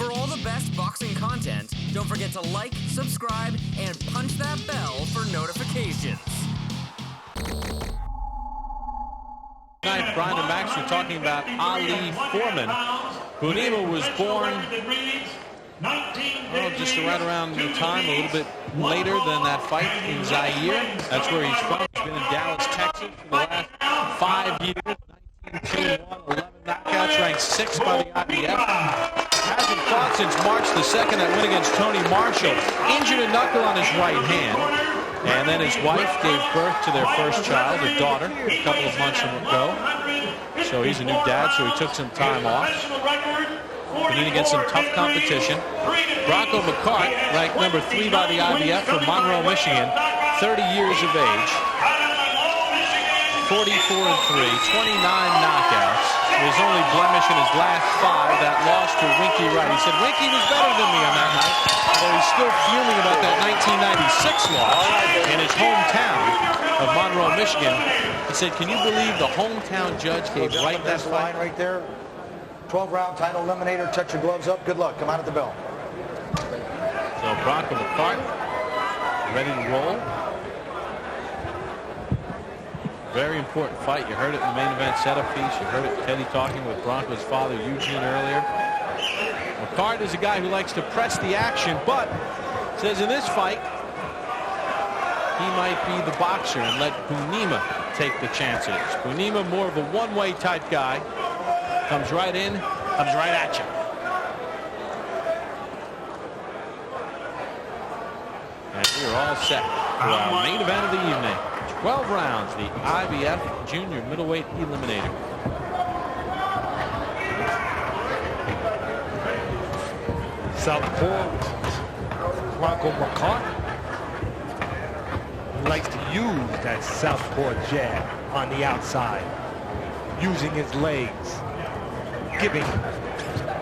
For all the best boxing content, don't forget to like, subscribe, and punch that bell for notifications. Tonight, Brian and Max were talking about Ali Foreman. Bunema was born just right around the time, a little bit later than that fight in Zaire. That's where he's from. He's been in Dallas, Texas for the last 5 years. 19-2-1, 11 knockouts, ranked 6th by the IBF. Hasn't fought since March the 2nd, that win against Tony Marshall. Injured a knuckle on his right hand. And then his wife gave birth to their first child, a daughter, a couple of months ago. So he's a new dad, so he took some time off. Competing against some tough competition. Bronco McKART, ranked number 3 by the IBF from Monroe, Michigan, 30 years of age, 44-3, 29 knockouts. His only blemish in his last 5, that loss to Winky Wright. He said, Winky was better than me on that night, although he's still fuming about that 1996 loss in his hometown of Monroe, Michigan. He said, can you believe the hometown judge gave Wright that fight? Right there. 12-round title eliminator. Touch your gloves up. Good luck. Come out at the bell. So Bronco McKART ready to roll. Very important fight. You heard it in the main event setup piece. You heard it Teddy talking with Bronco's father, Eugene, earlier. McKART is a guy who likes to press the action, but says in this fight, he might be the boxer and let Bunema take the chances. Bunema, more of a one-way type guy. Comes right in, comes right at you. And we're all set for our main event of the evening. 12 rounds, the IBF Junior Middleweight Eliminator. Southpaw Bronco McKART likes to use that southpaw jab on the outside, using his legs, giving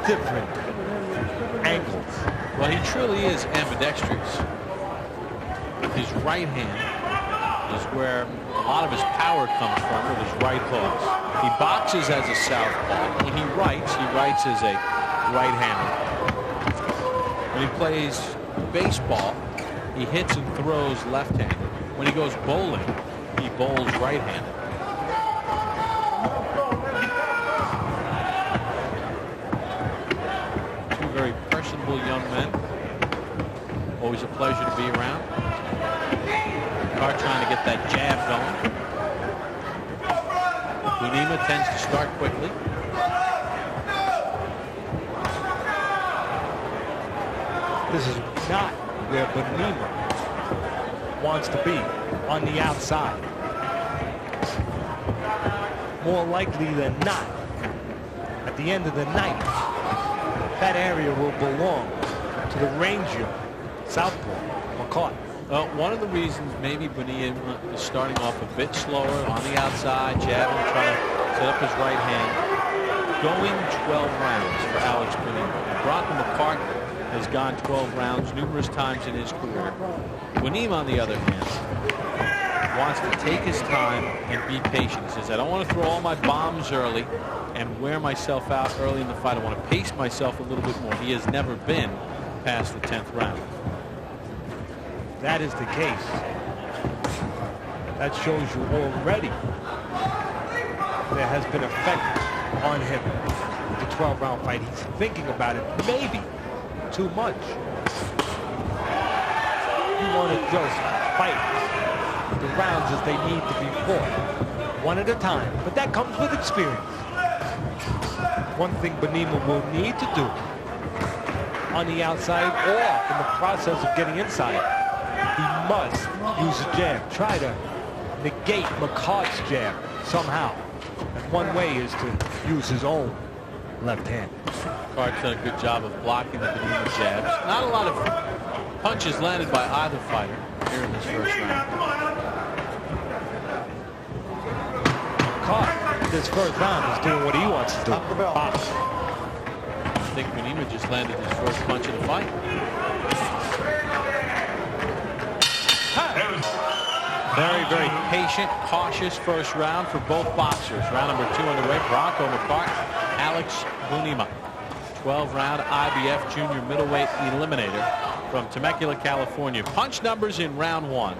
different angles. Well, he truly is ambidextrous. His right hand is where a lot of his power comes from, with his right hooks. He boxes as a southpaw. When he writes as a right-hander. When he plays baseball, he hits and throws left-handed. When he goes bowling, he bowls right-handed. Two very personable young men. Always a pleasure to be around. McKART trying to get that jab going. Bunema tends to start quickly. This is not where Bunema wants to be, on the outside. More likely than not, at the end of the night, that area will belong to the Ranger southpaw, McKART. Well, one of the reasons maybe Bunema is starting off a bit slower on the outside, jabbing, trying to set up his right hand, going 12 rounds for Alex Bunema. Bronco McKART has gone 12 rounds numerous times in his career. Bunema, on the other hand, wants to take his time and be patient. He says, I don't want to throw all my bombs early and wear myself out early in the fight. I want to pace myself a little bit more. He has never been past the 10th round. That is the case. That shows you already there has been effect on him. The 12-round fight. He's thinking about it maybe too much. You want to just fight the rounds as they need to be fought, one at a time. But that comes with experience. One thing Bunema will need to do on the outside or in the process of getting inside, he must use a jab. Try to negate McKART's jab somehow. And one way is to use his own left hand. McKART's done a good job of blocking the Bunema jabs. Not a lot of punches landed by either fighter here in this first round. McKART, this first round, is doing what he wants to do. Box. I think Bunema just landed his first punch of the fight. Very, very patient, cautious first round for both boxers. Round number 2 underway. Bronco McKART, Alex Bunema. 12-round IBF Junior Middleweight Eliminator from Temecula, California. Punch numbers in round 1.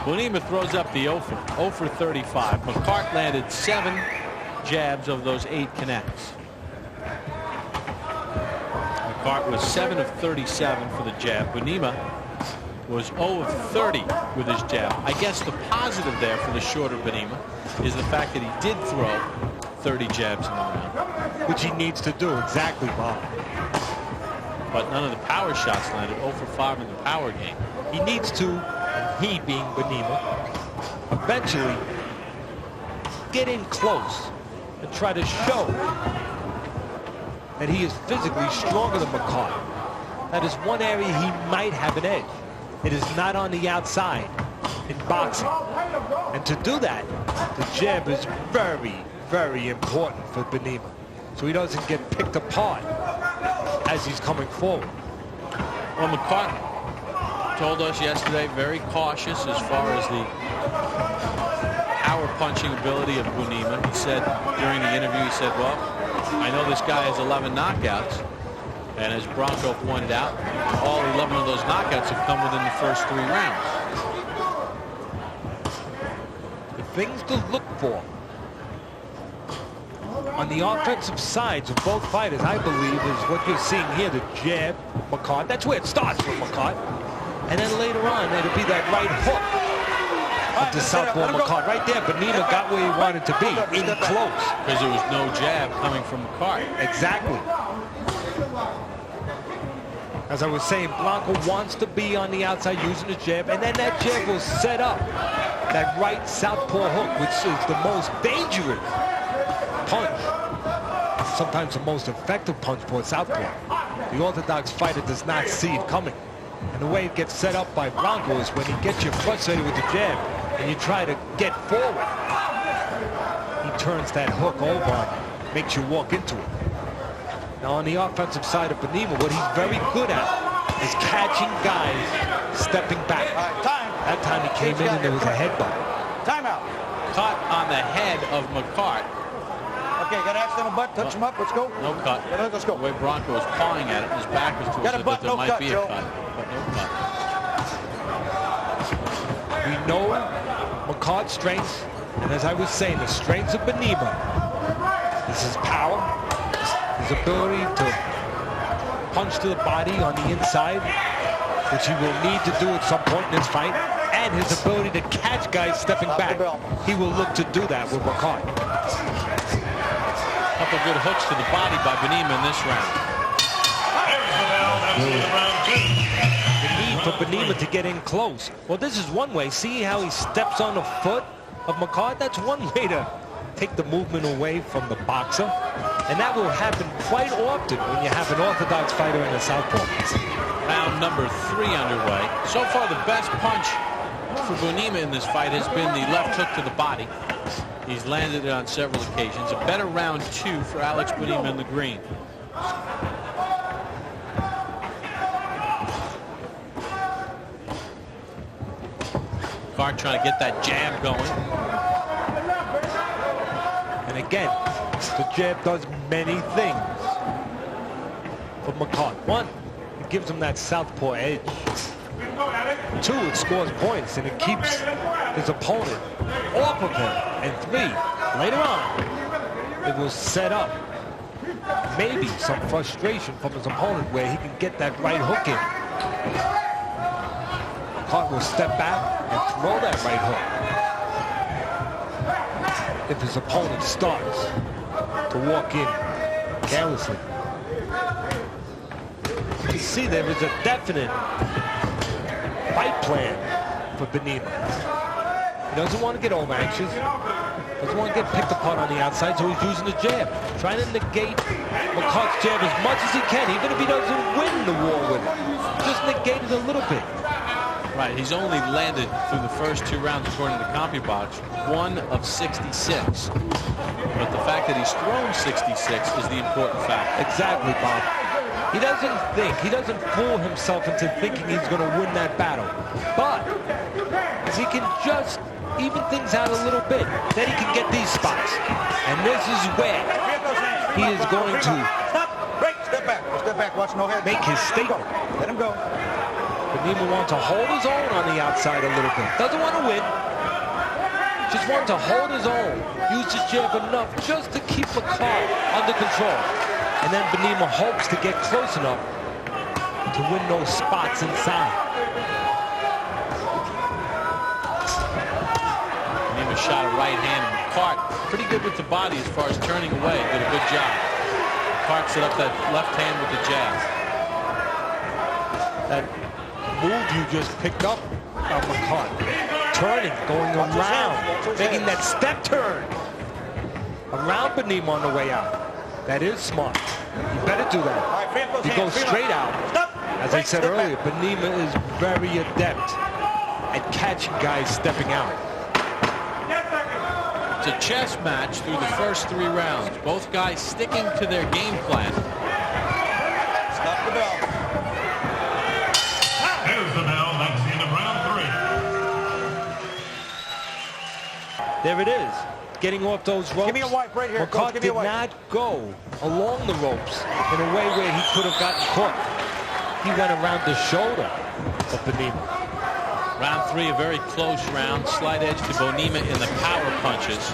Bunema throws up the 0 for 35. McKART landed 7 jabs of those 8 connects. McKART was 7 of 37 for the jab. Bunema was 0 of 30 with his jab. I guess the positive there for the shorter Bunema is the fact that he did throw 30 jabs in the round. Which he needs to do, exactly, Bob. But none of the power shots landed. 0 for 5 in the power game. He needs to, and he being Bunema, eventually get in close and try to show that he is physically stronger than McKART. That is one area he might have an edge. It is not on the outside in boxing. And to do that, the jab is very, very important for Bunema, so he doesn't get picked apart as he's coming forward. Well, McKART told us yesterday, very cautious as far as the power punching ability of Bunema. He said during the interview, he said, well, I know this guy has 11 knockouts. And as Bronco pointed out, all 11 of those knockouts have come within the first 3 rounds. The things to look for on the offensive sides of both fighters, I believe, is what you're seeing here, the jab, McKART. That's where it starts with McKART. And then later on, it'll be that right hook of the southpaw McKART. Right there, Bunema got where he wanted to be, in close. Because there was no jab coming from McKART. Exactly. As I was saying, Blanco wants to be on the outside using the jab, and then that jab will set up that right southpaw hook, which is the most dangerous punch. Sometimes the most effective punch for a southpaw. The orthodox fighter does not see it coming. And the way it gets set up by Bronco is when he gets you frustrated with the jab and you try to get forward, he turns that hook over and makes you walk into it. Now on the offensive side of Bunema, what he's very good at is catching guys stepping back. That time he came in and there was a headbutt. Timeout. Cut on the head of McKART. Okay, got an accidental butt. Touch him up. Let's go. No cut. Let's go. The way Bronco was pawing at it, his back was towards Got a it, butt, that there no might cut, be a Joe. cut. But no cut. We know McKART's strengths, and as I was saying, the strengths of Bunema is his power, his ability to punch to the body on the inside, which he will need to do at some point in this fight, and his ability to catch guys stepping back. He will look to do that with McKART. Couple good hooks to the body by Bunema in this round. The need for Bunema to get in close. Well, this is one way. See how he steps on the foot of McKART? That's one way to take the movement away from the boxer. And that will happen quite often when you have an orthodox fighter in a southpaw. Round number 3 underway. So far, the best punch for Bunema in this fight has been the left hook to the body. He's landed it on several occasions. A better round 2 for Alex Bunema in the green. McKART trying to get that jab going. And again, the jab does many things for McKART. 1, it gives him that southpaw edge. 2, it scores points and it keeps his opponent off of him. And 3, later on, it will set up maybe some frustration from his opponent where he can get that right hook in. McKART will step back and throw that right hook if his opponent starts to walk in carelessly. You can see there is a definite fight plan for Bunema. He doesn't want to get over anxious. Doesn't want to get picked apart on the outside, so he's using the jab. Trying to negate McKART's jab as much as he can, even if he doesn't win the war with it. Just negate it a little bit. Right, he's only landed through the first 2 rounds, according to CompuBox, 1 of 66. But the fact that he's thrown 66 is the important fact. Exactly, Bob. He doesn't fool himself into thinking he's going to win that battle. But if he can just even things out a little bit, then he can get these spots. And this is where he is going to Step back, watch no head. make his statement. Let him go. Bunema wants to hold his own on the outside a little bit. Doesn't want to win. Just wants to hold his own. Use his jab enough just to keep McKart under control. And then Bunema hopes to get close enough to win those spots inside. Bunema shot a right hand, and McKart pretty good with the body as far as turning away. Did a good job. McKart set up that left hand with the jab. That move you just picked up on McKart. Turning, going around, making that step turn around Bunema on the way out. That is smart. You better do that. He goes straight out. As I said earlier, Bunema is very adept at catching guys stepping out. It's a chess match through the first 3 rounds. Both guys sticking to their game plan. Stop the bell. There's the bell. That's the end of round 3. There it is. Getting off those ropes. Give me a wipe right here. McKart did not go along the ropes in a way where he could have gotten caught. He went around the shoulder of Bunema. Round 3, a very close round. Slight edge to Bunema in the power punches.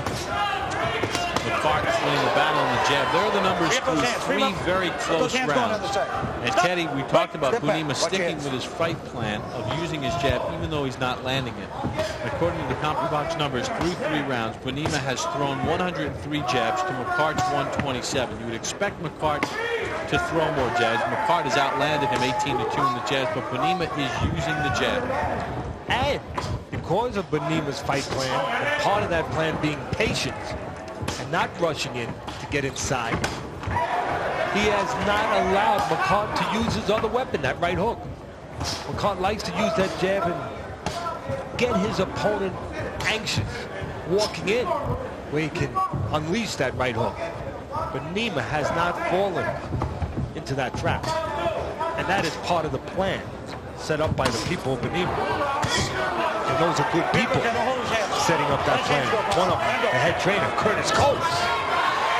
McKart winning the battle on the jab. There are the numbers through 3 very close rounds. And Teddy, we talked about Bunema sticking with his fight plan of using his jab even though he's not landing it. According to the CompuBox numbers, through 3 rounds, Bunema has thrown 103 jabs to McCart's 127. You would expect McKart to throw more jabs. McKart has outlanded him 18-2 in the jabs, but Bunema is using the jab. And because of Bunema's fight plan, and part of that plan being patience and not rushing in to get inside, he has not allowed McKart to use his other weapon, that right hook. McKart likes to use that jab and get his opponent anxious, walking in where he can unleash that right hook. Bunema has not fallen into that trap. And that is part of the plan set up by the people of Bunema. And those are good people setting up that plan. One of them, the head trainer, Curtis Coates,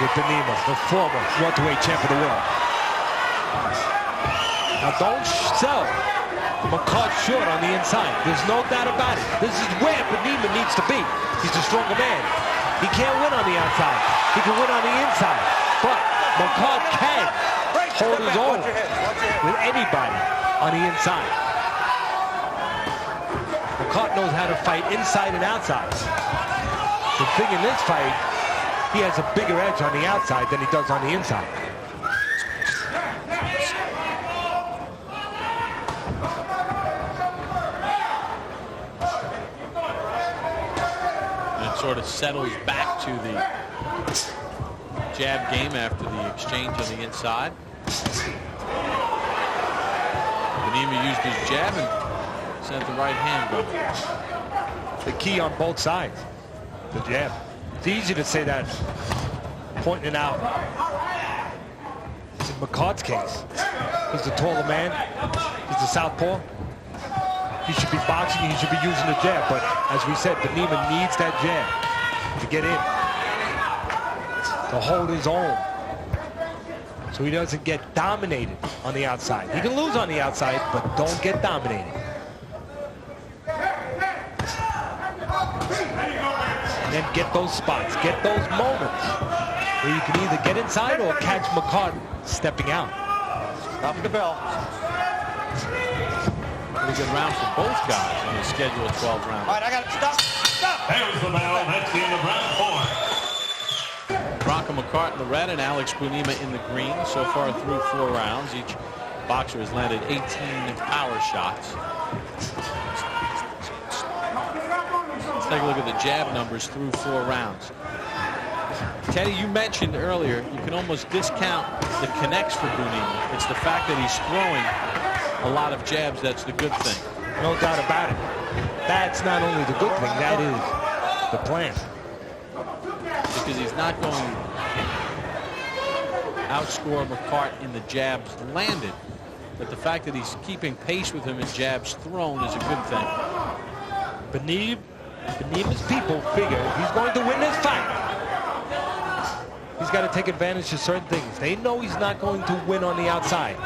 with Bunema, the former welterweight champ of the world. Now don't sell McKart short on the inside. There's no doubt about it. This is where Bunema needs to be. He's a stronger man. He can't win on the outside. He can win on the inside. But McKart can hold his own with anybody on the inside. McKart knows how to fight inside and outside. The thing in this fight, he has a bigger edge on the outside than he does on the inside. And it sort of settles back to the jab game after the exchange on the inside. Bunema used his jab and sent the right hand going. The key on both sides, the jab. It's easy to say that, pointing it out. In McKart's case, he's the taller man. He's a southpaw. He should be boxing. He should be using the jab. But as we said, Bunema needs that jab to get in, to hold his own, so he doesn't get dominated on the outside. He can lose on the outside, but don't get dominated. And then get those spots, get those moments where you can either get inside or catch McKart stepping out. Stop the bell. Pretty good round for both guys on the schedule of 12 rounds. All right, I got it. Stop. Stop. There's the bell. That's the end of round 4. Bronco McKART in the red and Alex Bunema in the green. So far through 4 rounds, each boxer has landed 18 power shots. Let's take a look at the jab numbers through 4 rounds. Teddy, you mentioned earlier you can almost discount the connects for Bunema. It's the fact that he's throwing a lot of jabs that's the good thing. No doubt about it. That's not only the good thing, that is the plan. Because he's not going to outscore McKART in the jabs landed. But the fact that he's keeping pace with him in jabs thrown is a good thing. Bunema's people figure if he's going to win this fight, He's got to take advantage of certain things. They know he's not going to win on the outside,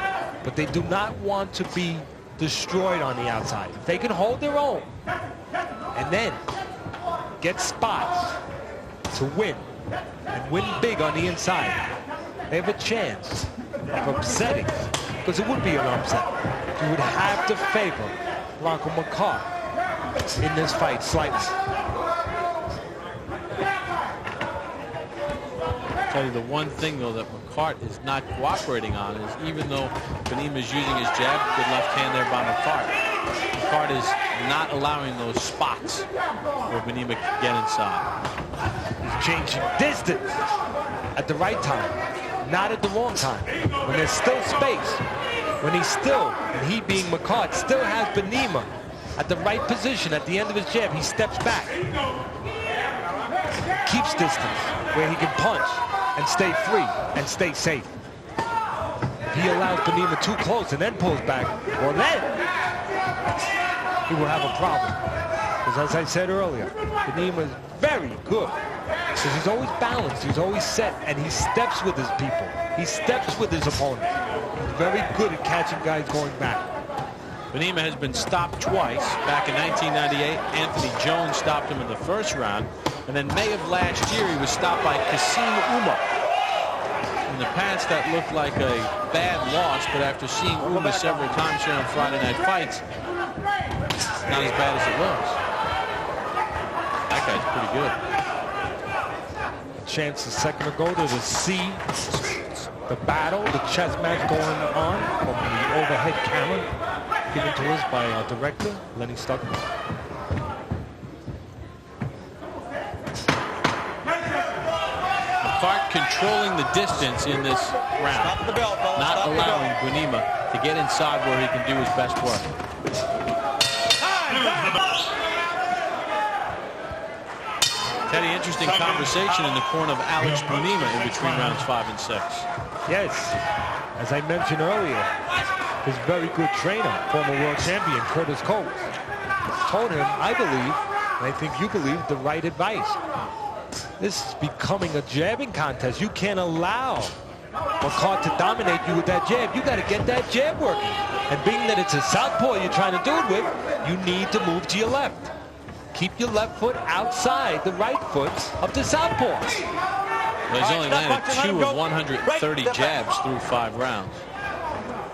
but they do not want to be destroyed on the outside. If they can hold their own and then get spots to win and win big on the inside, they have a chance of upsetting, because it would be an upset. You would have to favor Bronco McKART in this fight slightly. I'll tell you the one thing, though, that McKART is not cooperating on is, even though Bunema is using his jab, good left hand there by McKART, McKART is not allowing those spots where Bunema can get inside. He's changing distance at the right time, not at the wrong time. When there's still space, when he's still, and he being McKART, still has Bunema at the right position at the end of his jab, he steps back, keeps distance where he can punch and stay free and stay safe. If he allows Bunema too close and then pulls back, well then he will have a problem. Because as I said earlier, Bunema is very good. Because he's always balanced, he's always set, and he steps with his people. He steps with his opponents. He's very good at catching guys going back. Bunema has been stopped twice. Back in 1998, Anthony Jones stopped him in the first round. And then May of last year, he was stopped by Kassim Ouma. In the past, that looked like a bad loss, but after seeing Ouma several times here on Friday Night Fights, it's not as bad as it looks. That guy's pretty good. A chance a second ago to see the battle, the chess match going on from the overhead camera given to us by our director, Lenny Stuckman. McKART controlling the distance in this round, not allowing Bunema to get inside where he can do his best work. Teddy, interesting conversation in the corner of Alex Bunema in between rounds 5 and 6. Yes, as I mentioned earlier, his very good trainer, former world champion Curtis Coates, told him, I believe, and I think you believe, the right advice. This is becoming a jabbing contest. You can't allow McKART to dominate you with that jab. You got to get that jab working. And being that it's a southpaw you're trying to do it with, you need to move to your left. Keep your left foot outside the right foot of the southpaw. Well, he's only landed 2 of 130 jabs through 5 rounds.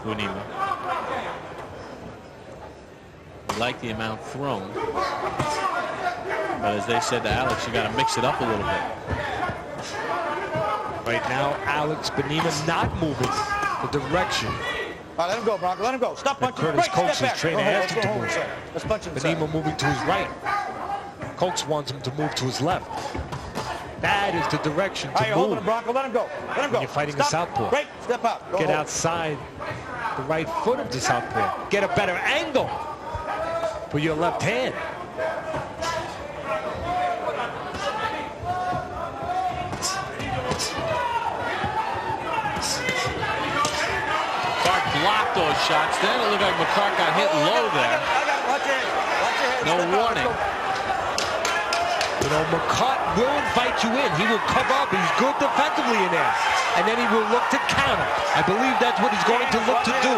Bunema. We like the amount thrown. But as they said to Alex, you got to mix it up a little bit. Right now, Alex Bunema not moving the direction. All right, let him go, Bronco. Let him go. Stop punching. Curtis Coates' trainer asked him to move. Let's punch inside. Bunema moving to his right. Coates wants him to move to his left. That is the direction to move. Him, Bronco. Let him go. Let him go. When you're fighting a southpaw. Break. Step out. Get outside the right foot of the southpaw. Get a better angle for your left hand. McKART blocked those shots. Then it looked like McKART got hit low there. Watch your head. No warning. You know, McKART will invite you in. He will cover up. He's good defensively in there. And then he will look to counter. I believe that's what he's going to look to do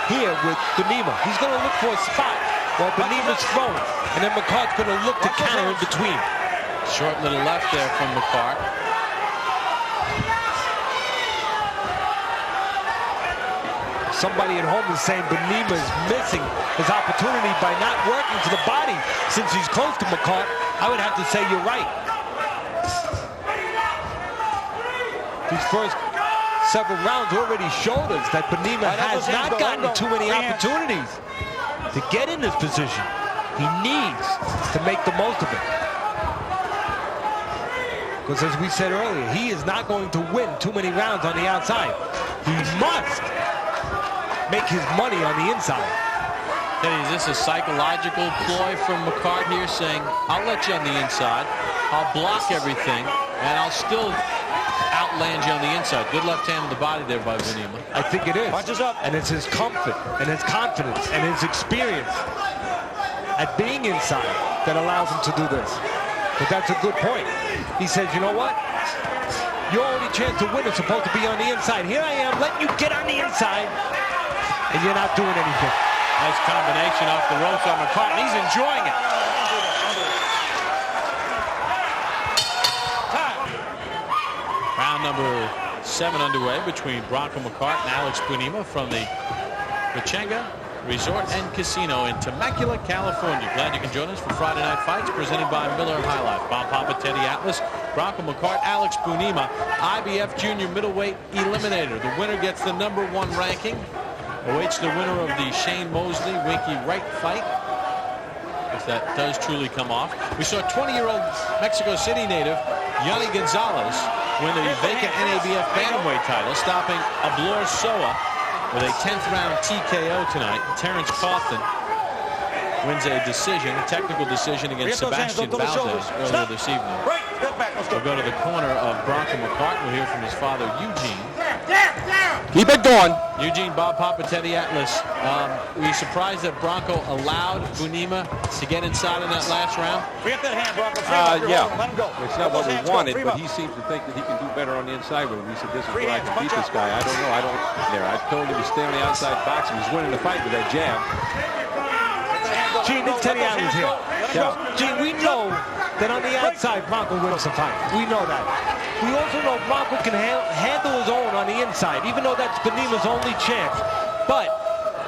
here with Bunema. He's going to look for a spot while Bunema's throwing. And then McKart's going to look to counter in between. Short little left there from McKART. Somebody at home is saying Bunema is missing his opportunity by not working to the body since he's close to McKART. I would have to say you're right. These first several rounds already showed us that Bunema has not gotten too many opportunities to get in this position. He needs to make the most of it. Because as we said earlier, he is not going to win too many rounds on the outside. He must make his money on the inside. Teddy, is this a psychological ploy from McKART here, saying, I'll let you on the inside, I'll block everything, and I'll still outland you on the inside. Good left hand to the body there by Bunema. I think it is. Punches up. And it's his comfort and his confidence and his experience at being inside that allows him to do this. But that's a good point. He says, you know what? Your only chance to win is supposed to be on the inside. Here I am letting you get on the inside, and you're not doing anything. Nice combination off the ropes on McCart, and he's enjoying it. Round number 7 underway between Bronco McKart and Alex Bunema from the Pechanga Resort and Casino in Temecula, California. Glad you can join us for Friday Night Fights presented by Miller High Life. Bob Papa, Teddy Atlas, Bronco McKart, Alex Bunema, IBF Junior Middleweight Eliminator. The winner gets the #1 ranking. Awaits the winner of the Shane Mosley Winky Wright fight, if that does truly come off. We saw 20-year-old Mexico City native Yanni Gonzalez win the vacant NABF bantamweight title, stopping Ablor Soa with a 10th round TKO tonight. Terrence Cawthon wins a decision, a technical decision against Sebastian Valdez earlier this evening. We'll go to the corner of Bronco McKart. We'll hear from his father, Eugene. Keep it going. Eugene, Bob Papa, Teddy Atlas. Were you surprised that Bronco allowed Bunema to get inside in that last round? Yeah. It's not what we wanted, but he seems to think that he can do better on the inside with him. He said, this is where I can beat this guy. I don't know. I told him to stay on the outside box. He was winning the fight with that jab. Gene, this Teddy Atlas here. Yeah. Gene, we know that on the outside, Bronco wins the fight. We know that. We also know Bronco can handle his own on the inside, even though that's Bunema's only chance. But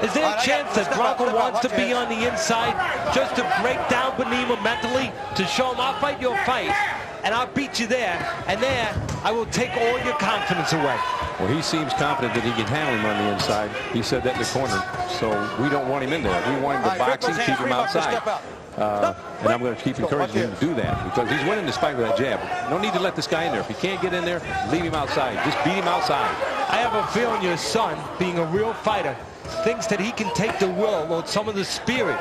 is there a chance that Bronco wants to be on the inside just to break down Bunema mentally, to show him I'll fight your fight, and I'll beat you there, and there I will take all your confidence away? Well, he seems confident that he can handle him on the inside. He said that in the corner. So we don't want him in there. We want him to boxing, keep him outside. And I'm going to keep encouraging him to do that because he's winning this fight with that jab. No need to let this guy in there. If he can't get in there, leave him outside. Just beat him outside. I have a feeling your son, being a real fighter, thinks that he can take the will or some of the spirit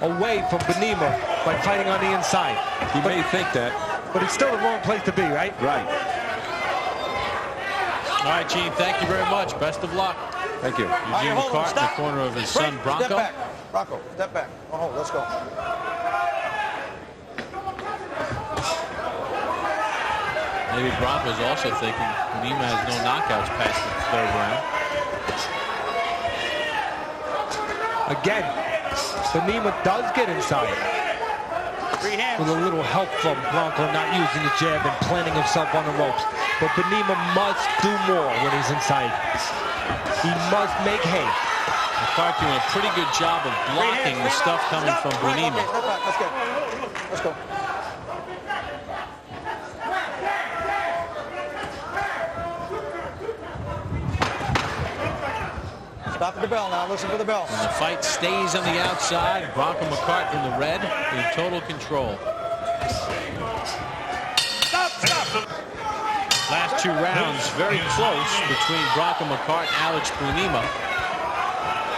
away from Bunema by fighting on the inside. He may think that. But it's still the wrong place to be, right? Right. All right, Gene, thank you very much. Best of luck. Thank you. Eugene McKart in the corner of his son, Bronco. Step back. Bronco, step back. Oh, let's go. Maybe Bronco's also thinking Bunema has no knockouts past the 3rd round. Again, Bunema does get inside. With a little help from Bronco not using the jab and planting himself on the ropes. But Bunema must do more when he's inside. He must make hay. McKart doing a pretty good job of blocking the stuff coming from Bunema. Let's go. Let's go. Stop at the bell now. Listen for the bell. And the fight stays on the outside. Bronco McKart in the red in total control. Last 2 rounds very close between Bronco McKart and Alex Bunema.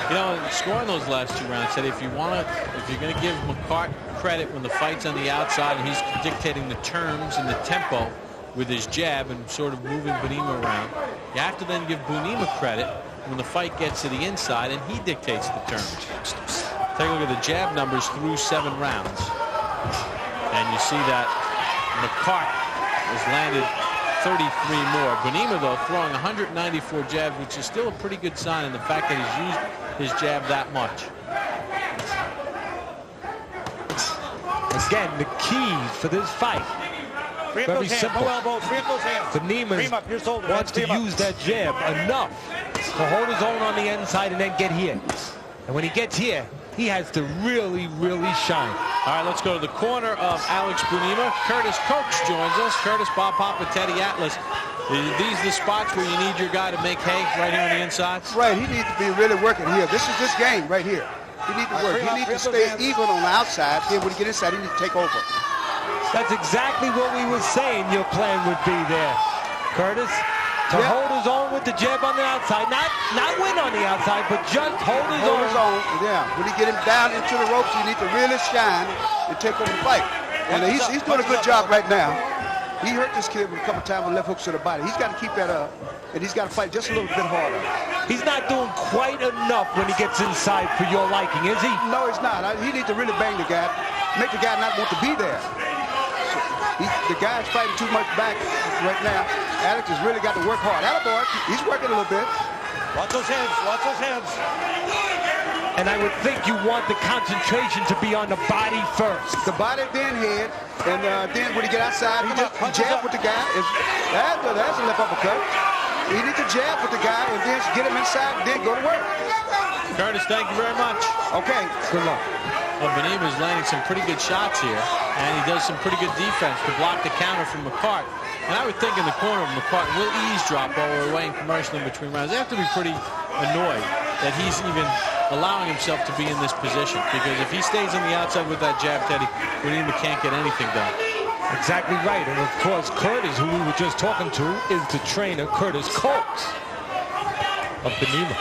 You know, scoring those last 2 rounds said if you're going to give McKart credit when the fight's on the outside and he's dictating the terms and the tempo with his jab and sort of moving Bunema around, you have to then give Bunema credit when the fight gets to the inside and he dictates the terms. Take a look at the jab numbers through 7 rounds. And you see that McKart has landed 33 more. Bunema, though, throwing 194 jabs, which is still a pretty good sign in the fact that he's used his jab that much. Again, the key for this fight, very simple. Bunema wants to use that jab enough to hold his own on the inside and then get here. And when he gets here, he has to really, really shine. All right, let's go to the corner of Alex Bunema. Curtis Coates joins us. Curtis, Bob Papa, Teddy Atlas. Are these the spots where you need your guy to make hay right here on the inside? Right, he needs to be really working here. This is this game right here. He needs to work. He needs to stay even on the outside. Then when he gets inside, he needs to take over. That's exactly what we were saying your plan would be there, Curtis. To hold his own with the jab on the outside. Not win on the outside, but just hold his own. Yeah. When he get him down into the ropes, he needs to really shine and take over the fight. And he's doing a good job right now. He hurt this kid a couple times with left hooks to the body. He's got to keep that up, and he's got to fight just a little bit harder. He's not doing quite enough when he gets inside for your liking, is he? No, he's not. He needs to really bang the guy, make the guy not want to be there. The guy's fighting too much back right now. Alex has really got to work hard. Attaboy, he's working a little bit. Watch those hands. Watch those hands. And I would think you want the concentration to be on the body first. The body, then head, and then when he get outside, he just jab with the guy. That's a left uppercut. He needs to jab with the guy and then get him inside and then go to work. Curtis, thank you very much. Okay, good luck. Well, Bunema is landing some pretty good shots here, and he does some pretty good defense to block the counter from McKART. And I would think in the corner of McKART will eavesdrop while we're weighing commercially in between rounds. They have to be pretty annoyed that he's even allowing himself to be in this position, because if he stays on the outside with that jab, Teddy, Bunema can't get anything done. Exactly right. And of course, Curtis, who we were just talking to, is the trainer, Curtis Coates of Bunema.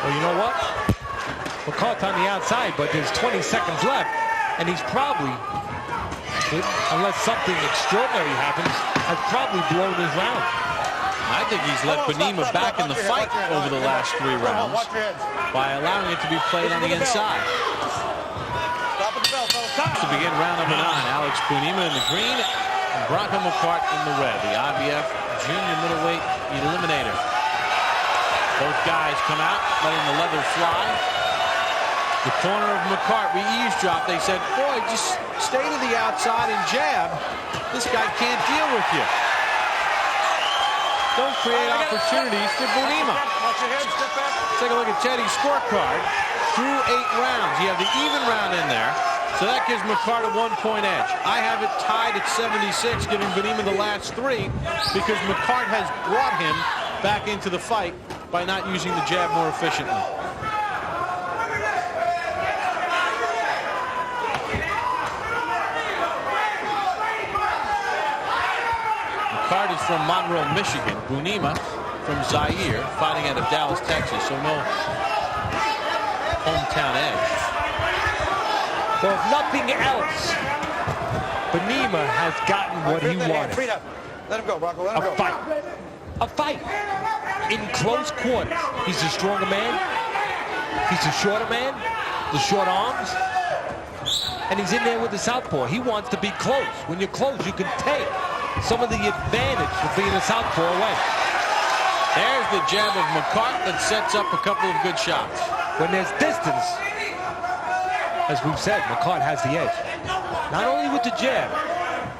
Well, you know what? McKART's on the outside, but there's 20 seconds left, and he's probably, unless something extraordinary happens, has probably blown his round. I think he's let Bunema back in the fight over the last 3 rounds by allowing it to be played on the inside. To begin round number 9, Alex Bunema in the green and Bronco McKART in the red, the IBF junior middleweight eliminator. Both guys come out, letting the leather fly. The corner of McKART, we eavesdropped. They said, boy, just stay to the outside and jab. This guy can't deal with you. Don't create opportunities for Bunema. Take a look at Teddy's scorecard. Through 8 rounds. You have the even round in there. So that gives McKART a 1-point edge. I have it tied at 76, giving Bunema the last 3, because McKART has brought him back into the fight by not using the jab more efficiently. McKART is from Monroe, Michigan. Bunema from Zaire, fighting out of Dallas, Texas, so no hometown edge. Well, if nothing else, Bunema has gotten what he wanted. Let him go, Bronco. Let him go. A fight. A fight. In close quarters. He's a stronger man. He's a shorter man. The short arms. And he's in there with the southpaw. He wants to be close. When you're close, you can take some of the advantage of being a southpaw away. There's the jab of McKART that sets up a couple of good shots. When there's distance, as we've said, McKART has the edge. Not only with the jab,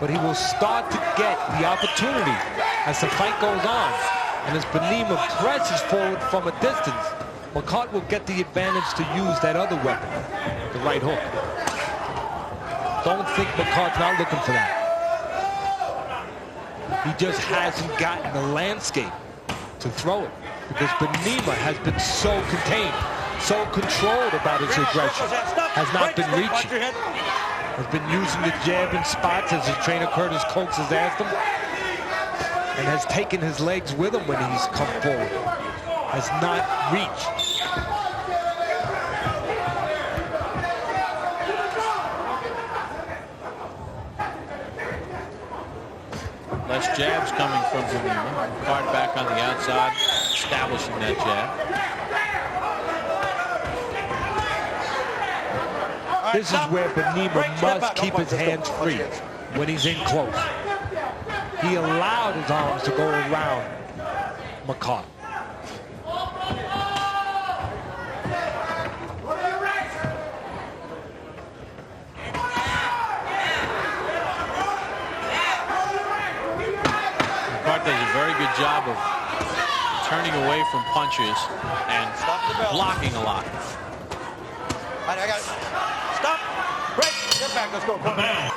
but he will start to get the opportunity as the fight goes on. And as Bunema presses forward from a distance, McKART will get the advantage to use that other weapon, the right hook. Don't think McKART's not looking for that. He just hasn't gotten the landscape to throw it, because Bunema has been so contained, so controlled about his aggression, has not been reaching, has been using the jab in spots as his trainer Curtis Coates has asked him, and has taken his legs with him when he's come forward, has not reached. Less jabs coming from Bunema. McKART back on the outside, establishing that jab. This is where Bunema must keep his hands free when he's in close. He allowed his arms to go around McKART. McKART does a very good job of turning away from punches and blocking a lot. I got it. Stop. Break. Get back. Let's go. Come on.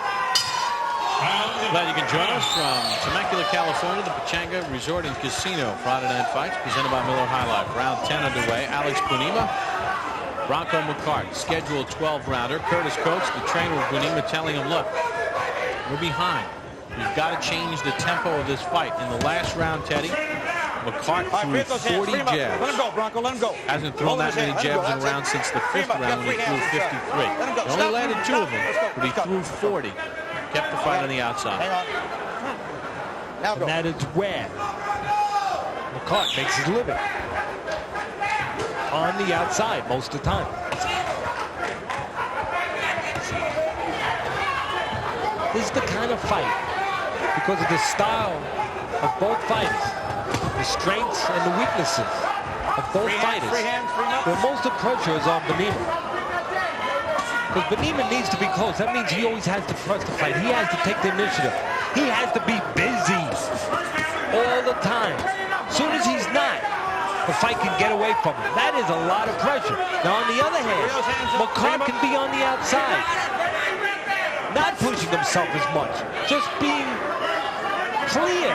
Glad you can join us from Temecula, California, the Pachanga Resort and Casino. Friday Night Fights presented by Miller High Life. Round 10 underway. Alex Bunema, Bronco McKART. Scheduled 12-rounder. Curtis Coates, the trainer of Bunema, telling him, look, we're behind. We've got to change the tempo of this fight. In the last round, Teddy, McKART threw 40 jabs. Let him go, Bronco. Let him go. Hasn't thrown that many jabs in a round since the 5th round when he threw 53. He only landed 2 of them, but he threw 40. Kept the fight on the outside. Hang on. Now go. And that is where McKART makes his living. On the outside most of the time. This is the kind of fight, because of the style of both fighters, the strengths and the weaknesses of both fighters, where most of the pressure is on Bunema. Because Bunema needs to be close. That means he always has to press the fight. He has to take the initiative. He has to be busy all the time. As soon as he's not, the fight can get away from him. That is a lot of pressure. Now, on the other hand, McKart can be on the outside, not pushing himself as much, just being clear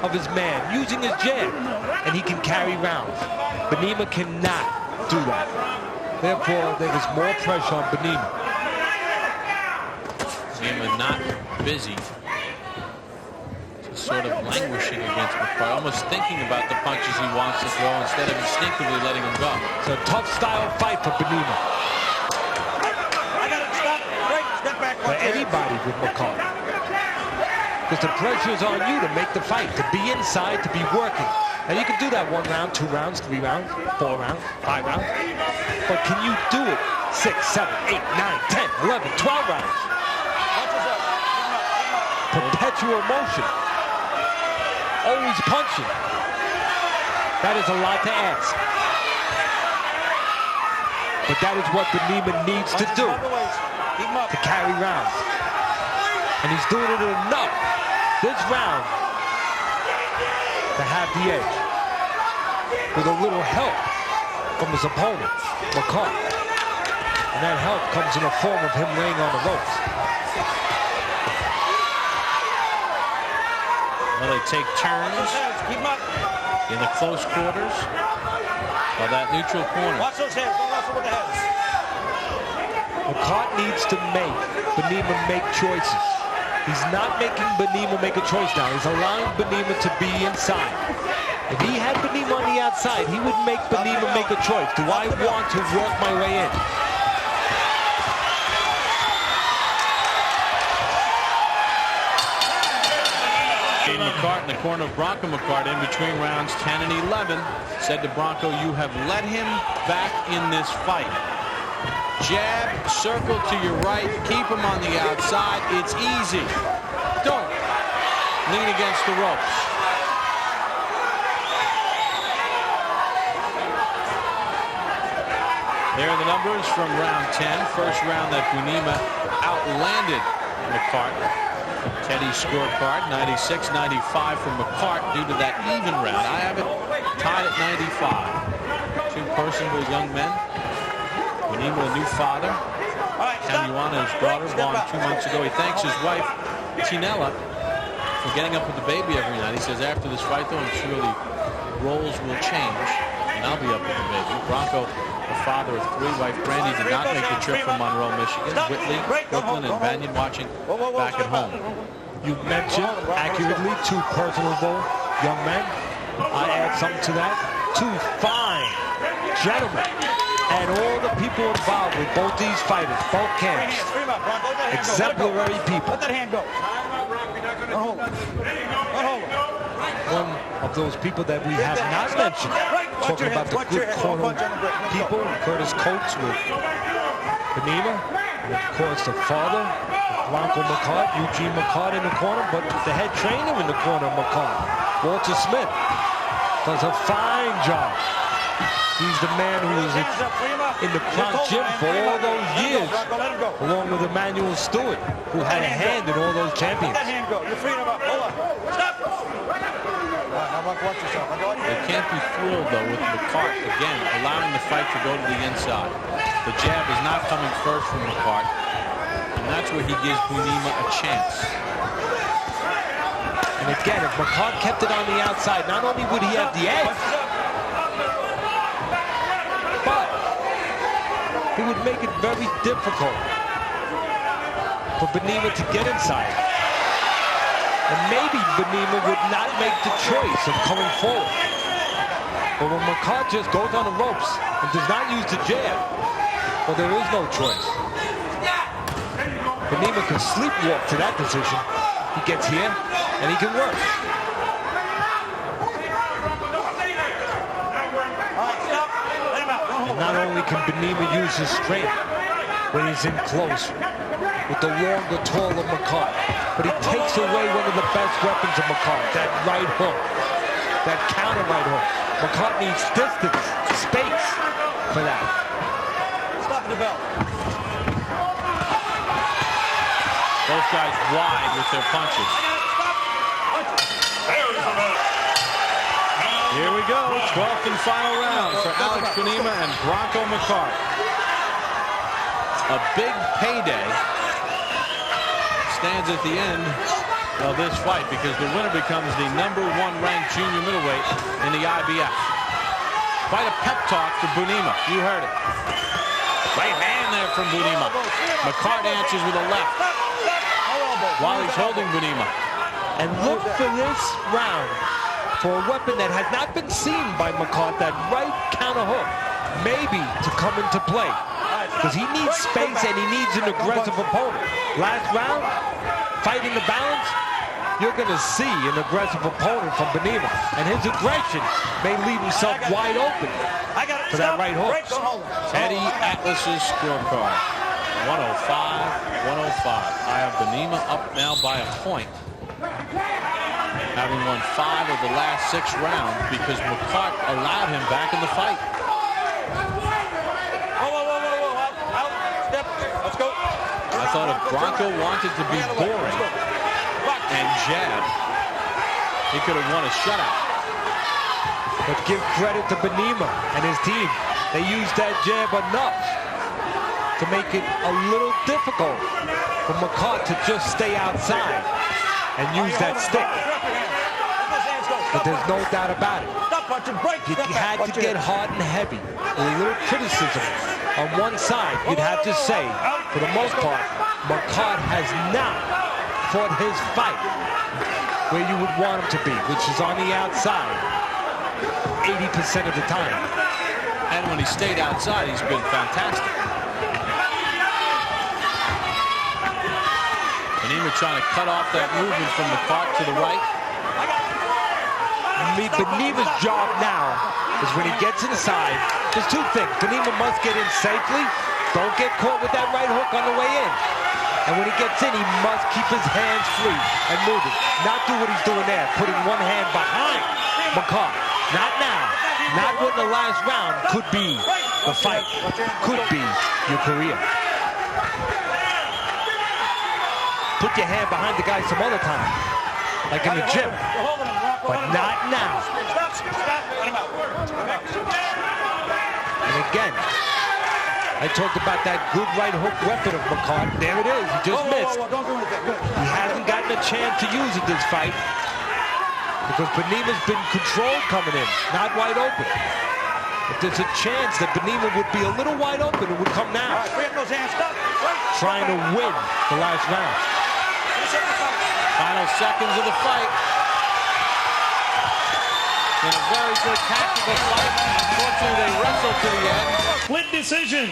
of his man, using his jab, and he can carry rounds. Bunema cannot do that. Therefore, there is more pressure on Bunema. Bunema not busy. Just sort of languishing against McKart, almost thinking about the punches he wants to throw instead of instinctively letting them go. It's a tough style fight for Bunema. For anybody with McKart. Because the pressure is on you to make the fight, to be inside, to be working. And you can do that 1 round, 2 rounds, 3 rounds, 4 rounds, 5 rounds. But can you do it 6, 7, 8, 9, 10, 11, 12 rounds? Perpetual motion. Always punching. That is a lot to ask. But that is what Bunema needs to do, to carry rounds. And he's doing it enough this round to have the edge, with a little help from his opponent, McKart. And that help comes in the form of him laying on the ropes. Well, they take turns in the close quarters of that neutral corner. Watch those heads. Don't wrestle with the heads. McKart needs to make Bunema make choices. He's not making Bunema make a choice now. He's allowing Bunema to be inside. If he had Bunema on the outside, he would make Bunema make a choice. Do I want to work my way in? McKart in the corner of Bronco McKart in between rounds 10 and 11 said to Bronco, you have let him back in this fight. Jab, circle to your right, keep him on the outside. It's easy. Don't lean against the ropes. There are the numbers from round 10. First round that Bunema outlanded McKart. Teddy's scorecard, 96-95 for McKart due to that even round. I have it tied at 95. Two personable young men. Bunema, a new father. Canuana's daughter, born 2 months ago. He thanks his wife, Chinella, for getting up with the baby every night. He says, after this fight, though, I'm sure the roles will change, and I'll be up with the baby. Bronco, the father of 3, wife Brandy, did not make the trip from Monroe, Michigan. Whitley, Brooklyn, and Banyan watching back at home. You mentioned accurately 2 personable young men. I add something to that. 2 fine gentlemen. And all the people involved with both these fighters, both camps, exemplary people. Let that hand go. Don't hold it. Don't hold it. One of those people that we have not mentioned, talking about the good corner people, Curtis Coates with Bunema, and of course the father, Bronco McKart, Eugene McKart in the corner, but the head trainer in the corner, McKart, Walter Smith, does a fine job. He's the man who was in the Kronk gym for all those years, along with Emmanuel Stewart, who had a hand in all those champions. Let that hand go. You're free to go. Hold on. Stop. They can't be thrilled, though, with McKart, again, allowing the fight to go to the inside. The jab is not coming first from McKart, and that's where he gives Bunema a chance. And again, if McKart kept it on the outside, not only would he have the edge, but he would make it very difficult for Bunema to get inside. And maybe Bunema would not make the choice of coming forward. But when McKart just goes on the ropes and does not use the jab, well, there is no choice. Bunema can sleepwalk to that position. He gets here, and he can work. And not only can Bunema use his strength when he's in close with the longer, taller McKART. But he takes away one of the best weapons of McKART, that right hook, that counter right hook. McKART needs distance, space for that. Stop the bell. Both guys wide with their punches. Here we go, 12th and final round for Alex Bunema and Bronco McKART. A big payday stands at the end of this fight because the winner becomes the #1 ranked junior middleweight in the IBF. Quite a pep talk for Bunema. You heard it. Right hand there from Bunema. McKART answers with a left while he's holding Bunema. And look for this round for a weapon that has not been seen by McKART, that right counter hook, maybe to come into play. Because he needs space and he needs an aggressive opponent. Last round, fighting the balance, you're going to see an aggressive opponent from Bunema. And his aggression may leave himself wide open for that right hook. Eddie Atlas's scorecard, 105-105. I have Bunema up now by a point, having won 5 of the last 6 rounds because McKART allowed him back in the fight. Let's go. I thought if Bronco wanted to be boring and jab, he could have won a shutout. But give credit to Bunema and his team. They used that jab enough to make it a little difficult for McKART to just stay outside and use that stick. But there's no doubt about it. You had to get hard and heavy. A little criticism on one side, you'd have to say, for the most part, McKART has not fought his fight where you would want him to be, which is on the outside 80% of the time. And when he stayed outside, he's been fantastic. Bunema trying to cut off that movement from McKART to the right. Bunema's job now is when he gets inside, there's 2 things. Bunema must get in safely. Don't get caught with that right hook on the way in. And when he gets in, he must keep his hands free and moving. Not do what he's doing there, putting one hand behind McKART. Not now. Not when the last round could be the fight. Could be your career. Put your hand behind the guy some other time, like in the gym. But not now. And again, I talked about that good right hook weapon of McKART. There it is. He just missed. He hasn't gotten a chance to use it this fight because Bunema's been controlled coming in, not wide open. If there's a chance that Bunema would be a little wide open, it would come now. Trying to win the last round. Final seconds of the fight. In a very good tactical fight. Unfortunately, they wrestled to the end. Split decision.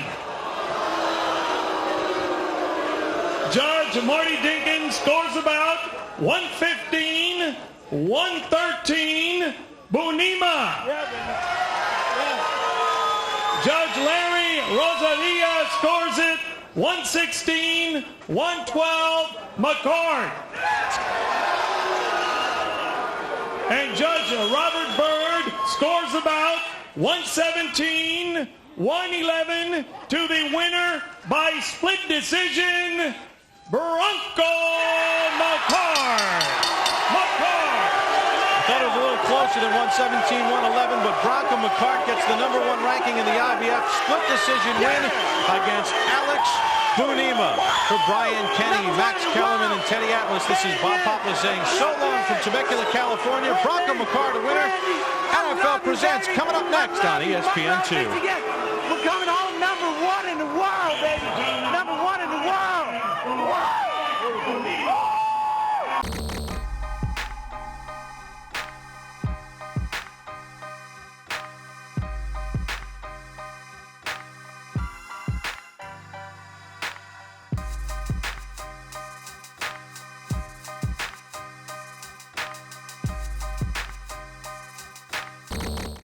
Judge Marty Dinkins scores about 115-113. Bunema. Judge Larry Rosaria scores it 116-112. McKART. And Judge Robert Bird scores about 117-111 to the winner by split decision, Bronco McKART. I thought it was a little closer than 117-111, but Bronco McKART gets the #1 ranking in the IBF split decision win against Alex Bunema. For Brian Kenny, Max Kellerman, and Teddy Atlas, this is Bob Poplar saying so long from Temecula, California. Bronco McKART, a winner. NFL Presents coming up next on ESPN2.